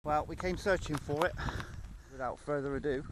Well, we came searching for it. Without further ado,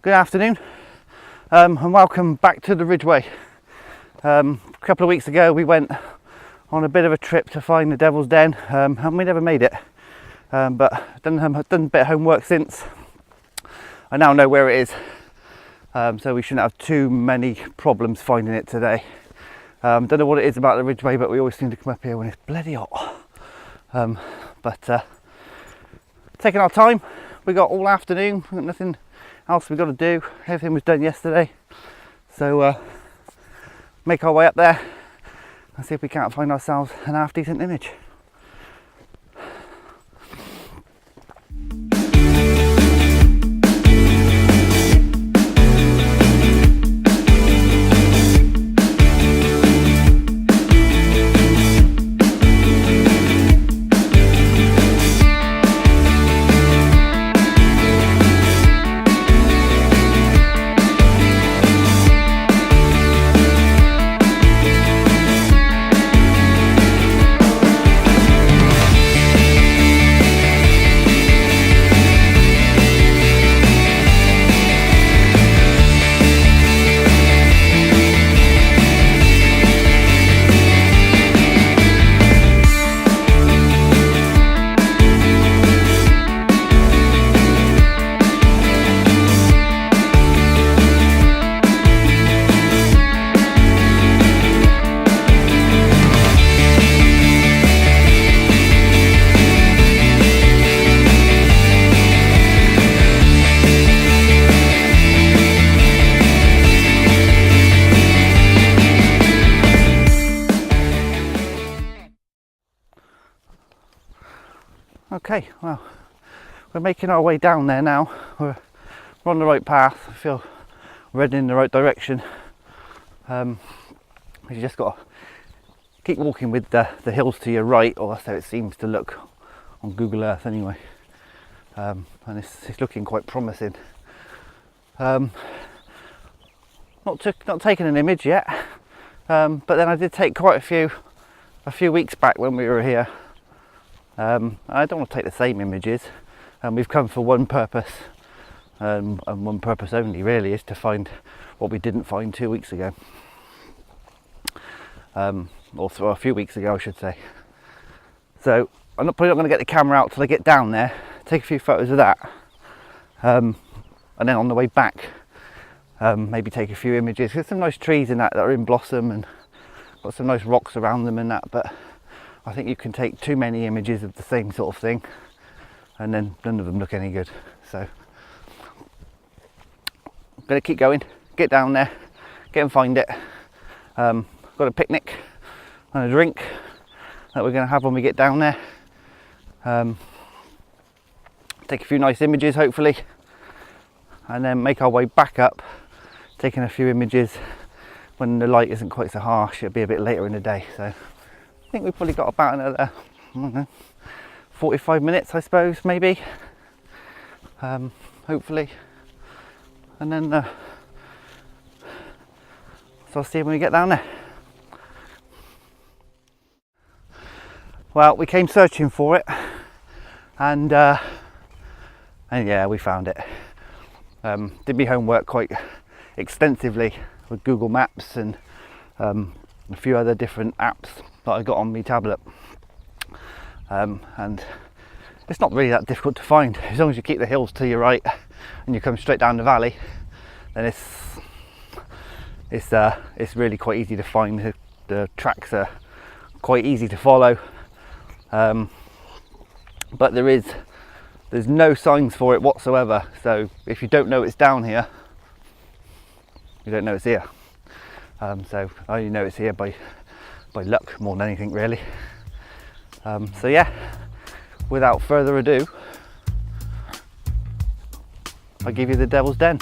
good afternoon, and welcome back to the Ridgeway. A couple of weeks ago we went on a bit of a trip to find the Devil's Den, and we never made it, but done a bit of homework since. I now know where it is, so we shouldn't have too many problems finding it today. Don't know what it is about the Ridgeway, but we always seem to come up here when it's bloody hot. But taking our time, we got all afternoon, we've got nothing else we've got to do. Everything was done yesterday, so make our way up there and see if we can't find ourselves an half decent image. Okay, well, we're making our way down there now. We're on the right path. I feel we're heading in the right direction. You just got to keep walking with the hills to your right, or that's how it seems to look on Google Earth anyway. And it's looking quite promising. Not taken an image yet, but then I did take quite a few weeks back when we were here. I don't want to take the same images, and we've come for one purpose, and one purpose only really, is to find what we didn't find 2 weeks ago, or a few weeks ago I should say. So I'm probably not going to get the camera out till I get down there, take a few photos of that, and then on the way back maybe take a few images. There's some nice trees in that are in blossom and got some nice rocks around them and that, but I think you can take too many images of the same sort of thing and then none of them look any good. So I'm going to keep going, get down there, get and find it. Got a picnic and a drink that we're going to have when we get down there. Take a few nice images hopefully, and then make our way back up, taking a few images when the light isn't quite so harsh. It'll be a bit later in the day, so I think we've probably got about another, I don't know, 45 minutes I suppose, maybe, hopefully, and then so I'll see you when we get down there. Well, we came searching for it, and yeah, we found it. Did my homework quite extensively with Google Maps and a few other different apps that I got on my tablet, and it's not really that difficult to find as long as you keep the hills to your right and you come straight down the valley. Then it's really quite easy to find. The tracks are quite easy to follow, but there's no signs for it whatsoever. So if you don't know it's down here, you don't know it's here. So I only know it's here by luck more than anything really. So yeah, without further ado, I'll give you the Devil's Den.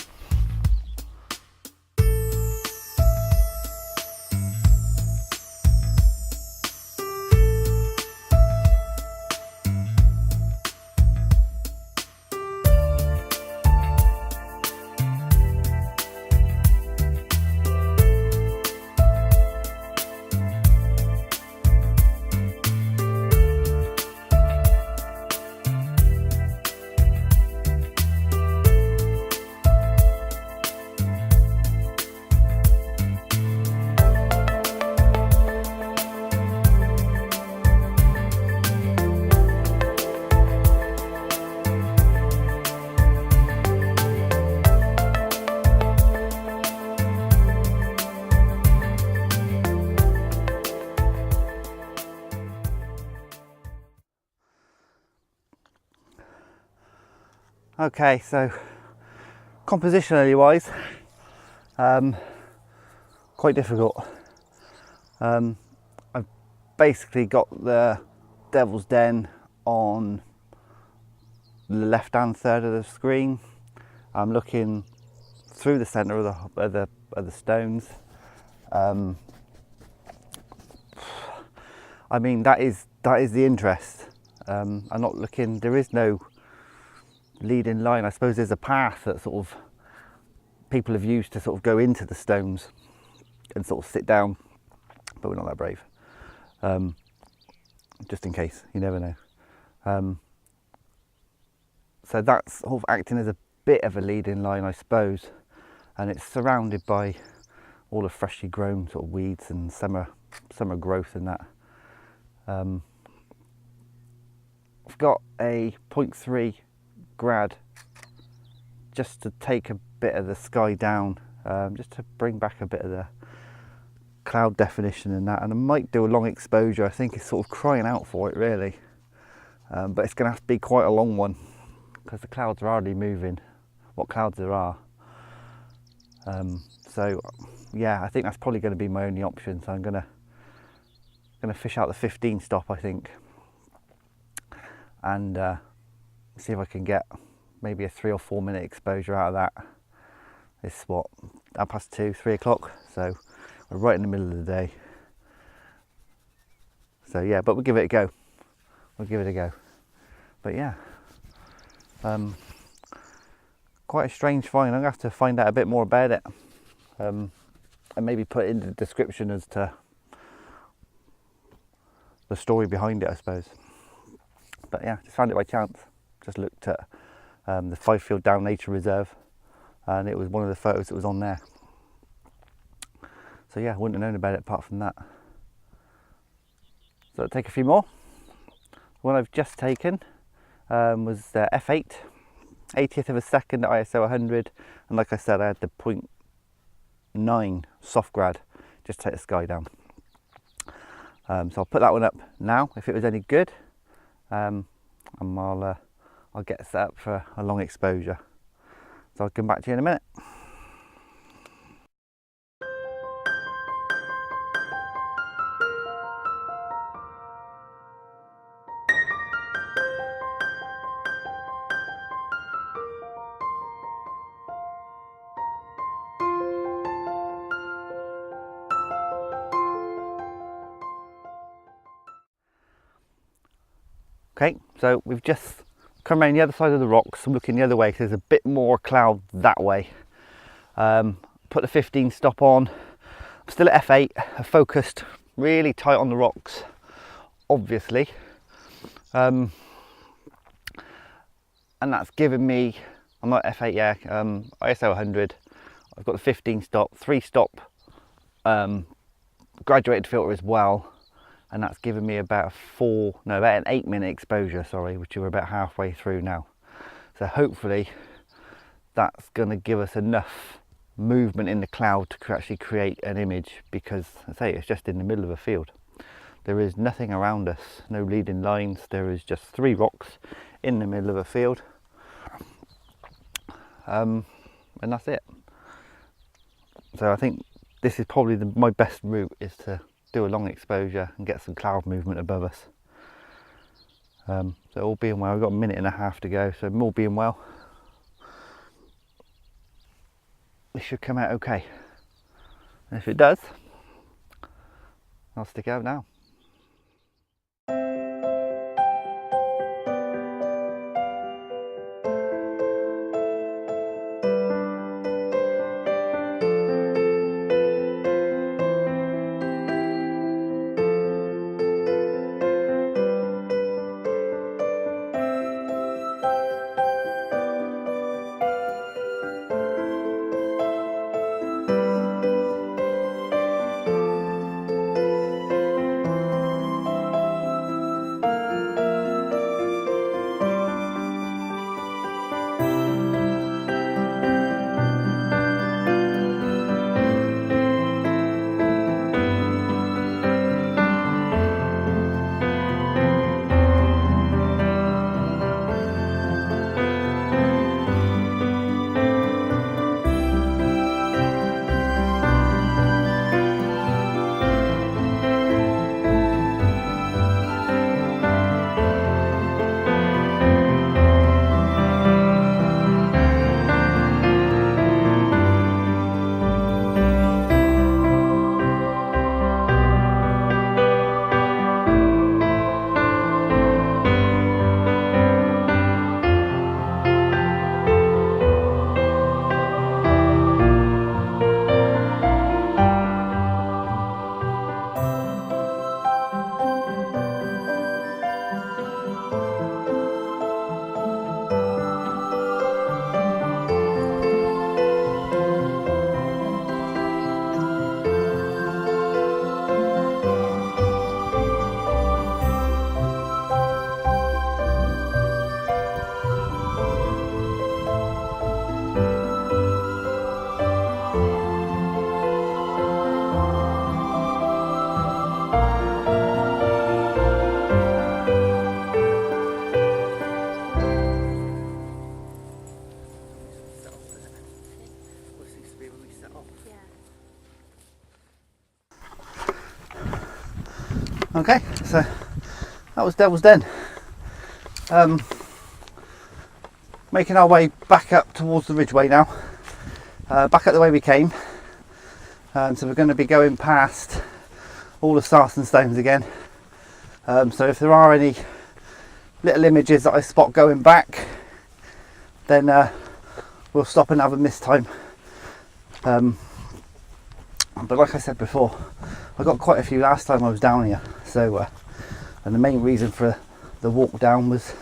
Okay, so compositionally wise, quite difficult. I've basically got the Devil's Den on the left hand third of the screen. I'm looking through the centre of the stones. I mean, that is the interest. I'm not looking, there is no leading line. I suppose there's a path that sort of people have used to sort of go into the stones and sort of sit down, but we're not that brave. Just in case, you never know. So that's sort of acting as a bit of a leading line, I suppose, and it's surrounded by all the freshly grown sort of weeds and summer growth and that. I've got a 0.3 grad just to take a bit of the sky down, just to bring back a bit of the cloud definition and that, and I might do a long exposure. I think it's sort of crying out for it really, but it's going to have to be quite a long one because the clouds are hardly moving, what clouds there are. So yeah, I think that's probably going to be my only option, so I'm going to fish out the 15 stop, I think, and see if I can get maybe a 3 or 4 minute exposure out of that. It's what, 2:30, 3 o'clock, so we're right in the middle of the day. So yeah, but we'll give it a go. But yeah, quite a strange find. I'm gonna have to find out a bit more about it, and maybe put it in the description as to the story behind it, I suppose. But yeah, just found it by chance. Just looked at the Fyfield Down Nature Reserve, and it was one of the photos that was on there. So yeah, I wouldn't have known about it apart from that. So I'll take a few more. The one I've just taken was the F8, 80th of a second at ISO 100, and like I said, I had the 0.9 soft grad just to take the sky down. So I'll put that one up now if it was any good, and I'll get set up for a long exposure. So I'll come back to you in a minute. Okay, so we've just come around the other side of the rocks. I'm looking the other way because there's a bit more cloud that way. Put the 15 stop on. I'm still at F8. I focused really tight on the rocks, obviously. And that's given me, I'm not F8 yet, ISO 100. I've got the 15 stop, 3 stop graduated filter as well. And that's given me about an 8 minute exposure, sorry, which we're about halfway through now. So hopefully that's going to give us enough movement in the cloud to actually create an image, because I say it's just in the middle of a field. There is nothing around us, no leading lines, there is just 3 rocks in the middle of a field. And that's it. So I think this is probably my best route, is to do a long exposure and get some cloud movement above us. So all being well, we've got a minute and a half to go, so all being well, this should come out okay. And if it does, I'll stick it out now. Okay, so that was Devil's Den. Making our way back up towards the ridgeway now, back up the way we came. So we're going to be going past all the stars and stones again. So if there are any little images that I spot going back, then we'll stop and have them this time. But like I said before, I got quite a few last time I was down here. So, and the main reason for the walk down was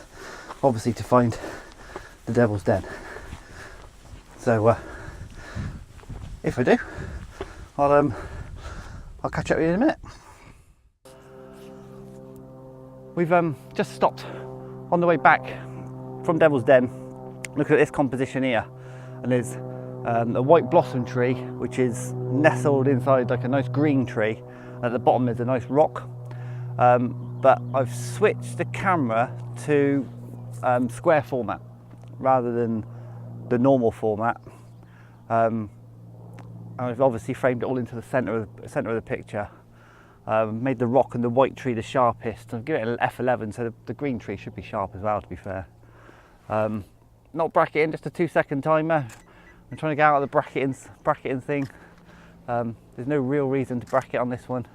obviously to find the Devil's Den. So, if I do, I'll catch up with you in a minute. We've just stopped on the way back from Devil's Den. Look at this composition here, and there's a white blossom tree which is nestled inside like a nice green tree. At the bottom there's a nice rock, but I've switched the camera to square format rather than the normal format. And I've obviously framed it all into the centre of the picture. Made the rock and the white tree the sharpest. I've given it an F11, so the green tree should be sharp as well, to be fair. Not bracketing, just a 2-second timer. I'm trying to get out of the bracketing thing. There's no real reason to bracket on this one.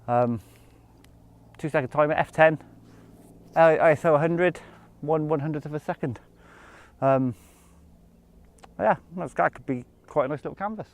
2-second timer, F10, ISO 100, 1/100th of a second. Yeah, that could be quite a nice little canvas.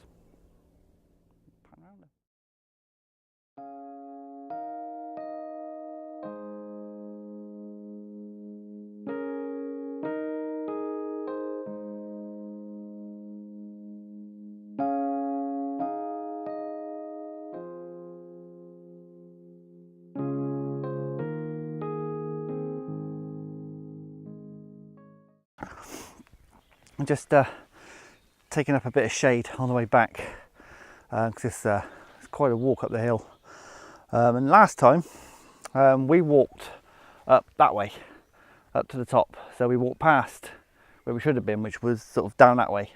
I'm just taking up a bit of shade on the way back because it's quite a walk up the hill. And last time we walked up that way, up to the top. So we walked past where we should have been, which was sort of down that way.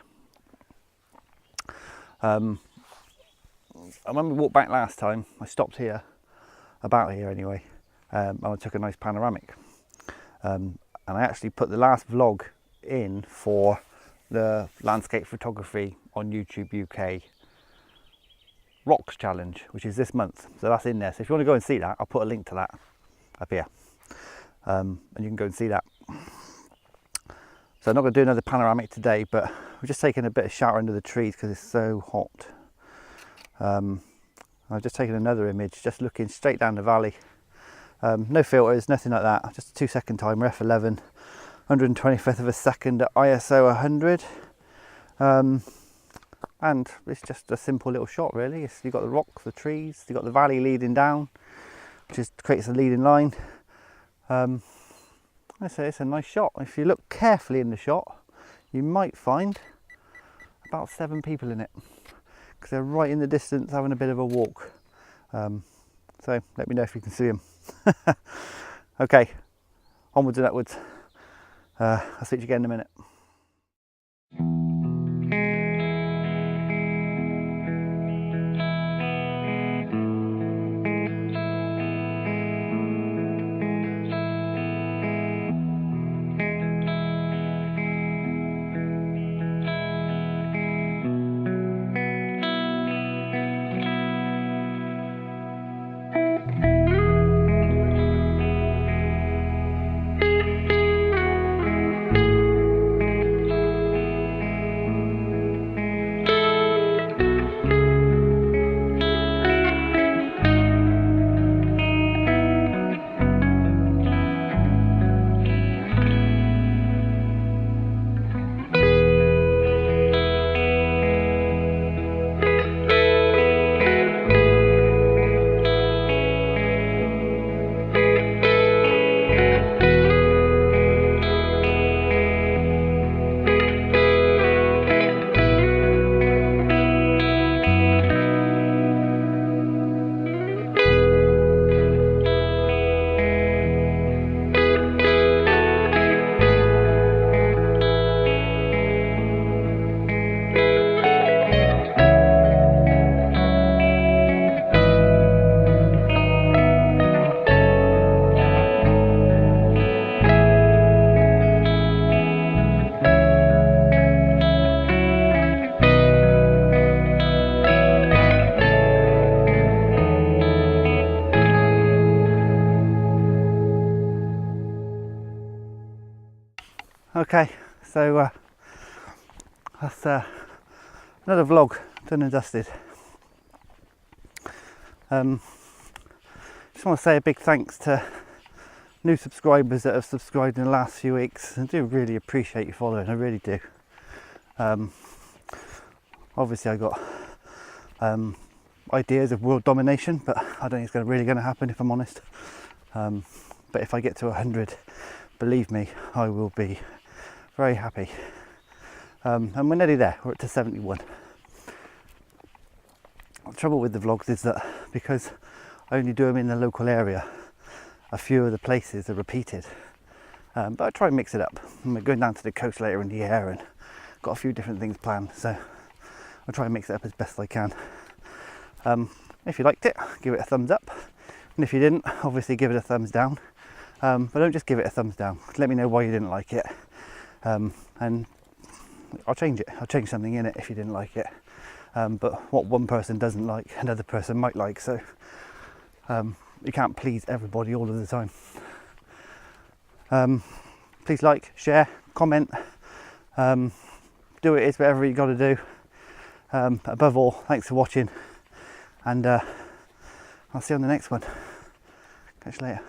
And when we walked back last time, I stopped here, about here anyway, and I took a nice panoramic. And I actually put the last vlog in for the landscape photography on YouTube UK Rocks Challenge, which is this month, so that's in there. So if you want to go and see that, I'll put a link to that up here, and you can go and see that. So I'm not going to do another panoramic today, but we're just taking a bit of shelter under the trees because it's so hot. I've just taken another image, just looking straight down the valley. No filters, nothing like that, just a 2-second timer, f11, 125th of a second at ISO 100. And it's just a simple little shot really. You've got the rocks, the trees, you've got the valley leading down, which creates a leading line. I say it's a nice shot. If you look carefully in the shot, you might find about 7 people in it, because they're right in the distance having a bit of a walk. So let me know if you can see them. Okay, onwards and upwards. I'll see you again in a minute. Okay, so that's another vlog done and dusted. Just want to say a big thanks to new subscribers that have subscribed in the last few weeks. I do really appreciate you following, I really do. Obviously I got ideas of world domination, but I don't think it's really going to happen, if I'm honest. But if I get to 100, believe me, I will be very happy. And we're nearly there, we're up to 71. The trouble with the vlogs is that because I only do them in the local area, a few of the places are repeated. But I try and mix it up. And we're going down to the coast later in the year and got a few different things planned, so I'll try and mix it up as best I can. If you liked it, give it a thumbs up, and if you didn't, obviously give it a thumbs down. But don't just give it a thumbs down, let me know why you didn't like it, and I'll change it. I'll change something in it if you didn't like it. But what one person doesn't like, another person might like, so you can't please everybody all of the time. Please like, share, comment, do it, whatever you got to do. Above all, thanks for watching, and I'll see you on the next one. Catch you later.